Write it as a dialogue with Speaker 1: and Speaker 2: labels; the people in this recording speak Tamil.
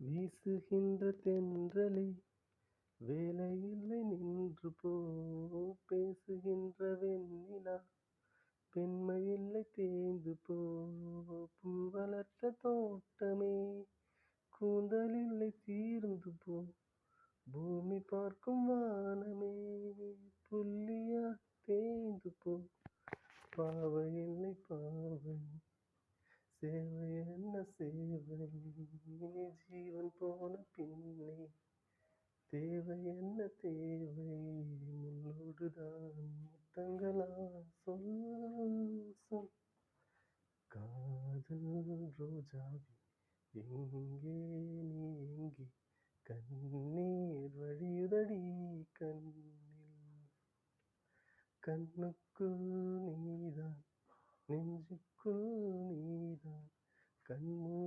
Speaker 1: வீசுகின்ற தென்றலே வேலையில்லை நின்று போ. பேசுகின்ற வெண்ணிலா பெண்மையில்லை தேய்ந்து போ. பூ வளர்த்த தோட்டமே கூந்தலில்லை தீர்ந்து போ. பூமி பார்க்கும் வானமே புள்ளியா தேய்ந்து போ. பாவை இல்லை பாவை சேவை என்ன சேவை ஜீவன் போன பின்னே தேவை என்ன தேவை முன்னோடுதான் முத்தங்களா சொல் சொல். காதல் ரோஜாவே எங்கே நீ எங்கே கண்ணீர் வழியுதடி கண்ணில். கண்ணுக்குள் நீதான் நெஞ்சுக்குள் நீதான் கண்மூ